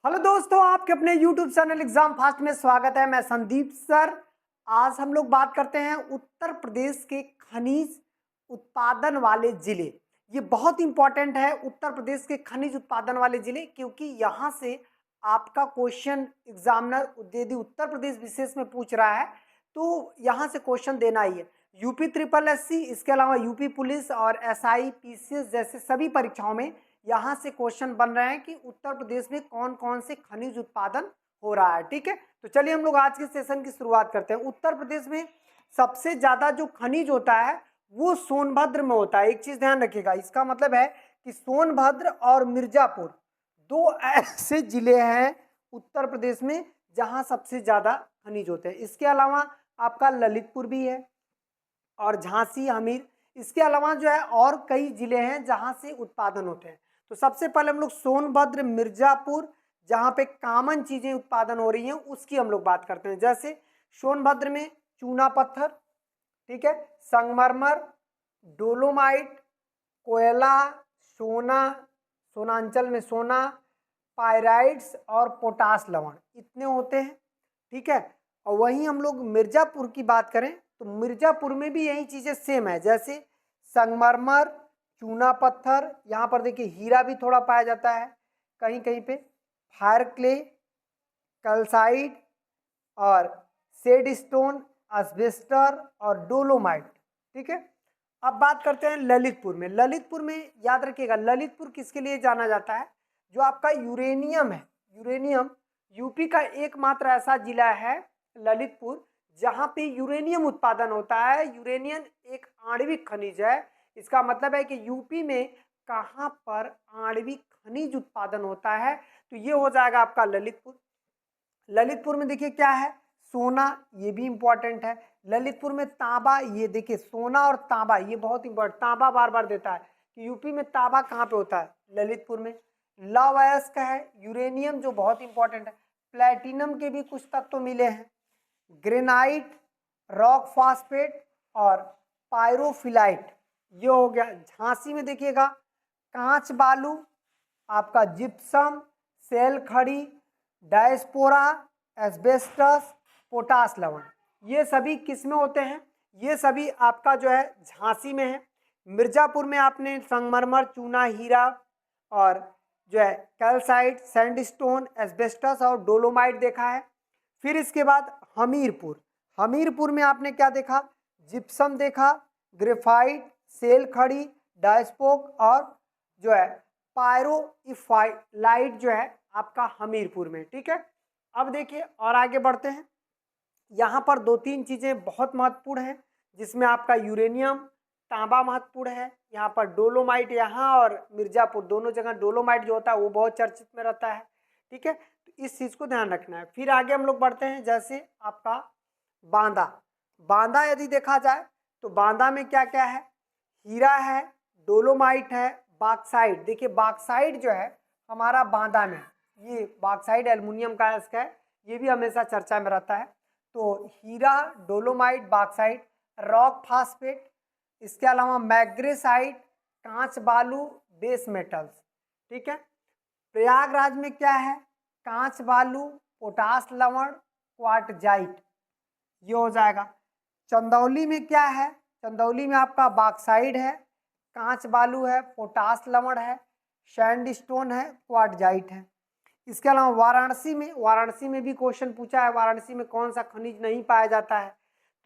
Hello दोस्तों, आपके अपने YouTube चैनल एग्जाम फास्ट में स्वागत है। मैं संदीप सर। आज हम लोग बात करते हैं उत्तर प्रदेश के खनिज उत्पादन वाले जिले। ये बहुत इंपॉर्टेंट है, उत्तर प्रदेश के खनिज उत्पादन वाले जिले, क्योंकि यहाँ से आपका क्वेश्चन एग्जामिनर यदि उत्तर प्रदेश विशेष में पूछ रहा है तो यहाँ से क्वेश्चन देना ही है। यूपी ट्रिपल एससी, इसके अलावा यूपी पुलिस और एसआई पीसीएस जैसे सभी परीक्षाओं में यहाँ से क्वेश्चन बन रहे हैं कि उत्तर प्रदेश में कौन कौन से खनिज उत्पादन हो रहा है। ठीक है, तो चलिए हम लोग आज के सेशन की शुरुआत करते हैं। उत्तर प्रदेश में सबसे ज्यादा जो खनिज होता है वो सोनभद्र में होता है। एक चीज ध्यान रखिएगा, इसका मतलब है कि सोनभद्र और मिर्जापुर दो ऐसे जिले हैं उत्तर प्रदेश में जहां सबसे ज्यादा खनिज होते हैं। इसके अलावा आपका ललितपुर भी है और झांसी, हमीर, इसके अलावा जो है और कई जिले हैं जहां से उत्पादन होते हैं। तो सबसे पहले हम लोग सोनभद्र, मिर्जापुर, जहां पे कॉमन चीजें उत्पादन हो रही हैं उसकी हम लोग बात करते हैं। जैसे सोनभद्र में चूना पत्थर, ठीक है, संगमरमर, डोलोमाइट, कोयला, सोना, सोनांचल में सोना, पायराइड्स और पोटास लवण, इतने होते हैं। ठीक है, और वहीं हम लोग मिर्जापुर की बात करें तो मिर्जापुर में भी यही चीजें सेम है। जैसे संगमरमर, चूना पत्थर, यहाँ पर देखिए हीरा भी थोड़ा पाया जाता है कहीं कहीं पे, फायर क्ले, कैल्साइट और सेड स्टोन, एस्बेस्टर और डोलोमाइट। ठीक है, अब बात करते हैं ललितपुर में। ललितपुर में याद रखिएगा, ललितपुर किसके लिए जाना जाता है? जो आपका यूरेनियम है, यूरेनियम, यूपी का एकमात्र ऐसा जिला है ललितपुर जहां पे यूरेनियम उत्पादन होता है। यूरेनियम एक आणविक खनिज है। इसका मतलब है कि यूपी में कहां पर आणविक खनिज उत्पादन होता है तो ये हो जाएगा आपका ललितपुर। ललितपुर में देखिए क्या है, सोना, ये भी इंपॉर्टेंट है। ललितपुर में तांबा, ये देखिए सोना और तांबा, ये बहुत इंपॉर्टेंट, तांबा बार बार देता है कि यूपी में तांबा कहाँ पे होता है? ललितपुर में। लौह अयस्क है, यूरेनियम जो बहुत इंपॉर्टेंट है, प्लेटिनम के भी कुछ तत्व मिले हैं, ग्रेनाइट, रॉक फास्फेट और पायरोफिलाइट, ये हो गया। झांसी में देखिएगा कांच बालू, आपका जिप्सम, सेल खड़ी, डायस्पोरा, एस्बेस्टस, पोटास लवण, ये सभी किस में होते हैं? ये सभी आपका जो है झांसी में है। मिर्जापुर में आपने संगमरमर, चूना, हीरा और जो है कैल्साइट, सैंडस्टोन, एस्बेस्टस और डोलोमाइट देखा है। फिर इसके बाद हमीरपुर, हमीरपुर में आपने क्या देखा? जिप्सम देखा, ग्रेफाइट, सेल खड़ी, डायस्पोक और जो है पायरोइफाइलाइट जो है आपका हमीरपुर में। ठीक है, अब देखिए और आगे बढ़ते हैं। यहाँ पर दो तीन चीजें बहुत महत्वपूर्ण हैं जिसमें आपका यूरेनियम, तांबा महत्वपूर्ण है। यहाँ पर डोलोमाइट, यहाँ और मिर्जापुर दोनों जगह डोलोमाइट जो होता है वो बहुत चर्चित में रहता है। ठीक है, तो इस चीज को ध्यान रखना है। फिर आगे हम लोग बढ़ते हैं। जैसे आपका बांदा, बांदा यदि देखा जाए तो बांदा में क्या क्या है? हीरा है, डोलोमाइट है, बॉक्साइट। देखिए बॉक्साइट जो है हमारा बांदा में, ये बॉक्साइट एल्युमिनियम का अयस्क है, ये भी हमेशा चर्चा में रहता है। तो हीरा, डोलोमाइट, बॉक्साइट, रॉक फास्फेट, इसके अलावा मैग्नेसाइट, कांच बालू, बेस मेटल्स। ठीक है, प्रयागराज में क्या है? कांच बालू, पोटास लवण, क्वार्टजाइट, ये हो जाएगा। चंदौली में क्या है? चंदौली में आपका बॉक्साइट है, कांच बालू है, पोटास लवण है, सैंडस्टोन है, क्वार्टजाइट है। इसके अलावा वाराणसी में, वाराणसी में भी क्वेश्चन पूछा है, वाराणसी में कौन सा खनिज नहीं पाया जाता है?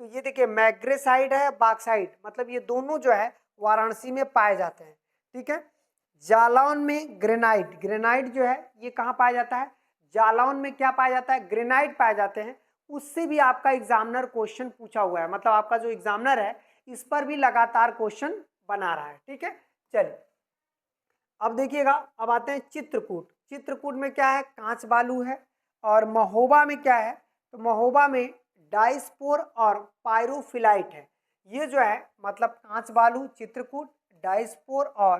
तो ये देखिए मैग्नेसाइट है, बॉक्साइट, मतलब ये दोनों जो है वाराणसी में पाए जाते हैं। ठीक है, जालौन में ग्रेनाइट, ग्रेनाइट जो है ये कहाँ पाया जाता है? जालौन में क्या पाया जाता है? ग्रेनाइट पाए जाते हैं। उससे भी आपका एग्जामिनर क्वेश्चन पूछा हुआ है, मतलब आपका जो एग्जामिनर है इस पर भी लगातार क्वेश्चन बना रहा है। ठीक है, चलिए अब देखिएगा, अब आते हैं चित्रकूट। चित्रकूट में क्या है? कांच बालू है। और महोबा में क्या है? तो महोबा में डाइस्पोर और पायरोफिलाइट है। ये जो है मतलब कांच बालू, चित्रकूट, डाइस्पोर और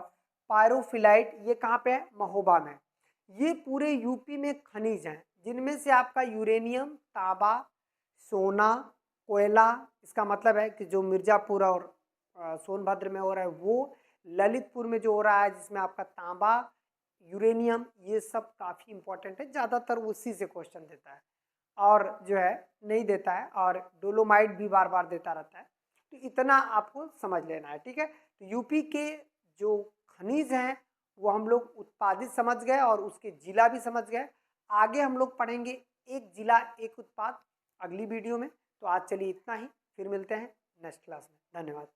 पायरोफिलाइट, ये कहाँ पे है? महोबा में। ये पूरे यूपी में खनिज हैं जिनमें से आपका यूरेनियम, तांबा, सोना, कोयला, इसका मतलब है कि जो मिर्जापुर और सोनभद्र में हो रहा है वो, ललितपुर में जो हो रहा है जिसमें आपका तांबा, यूरेनियम, ये सब काफ़ी इंपॉर्टेंट है, ज़्यादातर उसी से क्वेश्चन देता है और जो है नहीं देता है, और डोलोमाइट भी बार बार देता रहता है। तो इतना आपको समझ लेना है, ठीक है। तो यूपी के जो खनिज हैं वो हम लोग उत्पादित समझ गए और उसके जिला भी समझ गए। आगे हम लोग पढ़ेंगे एक जिला एक उत्पाद अगली वीडियो में। तो आज चलिए इतना ही, फिर मिलते हैं नेक्स्ट क्लास में। धन्यवाद।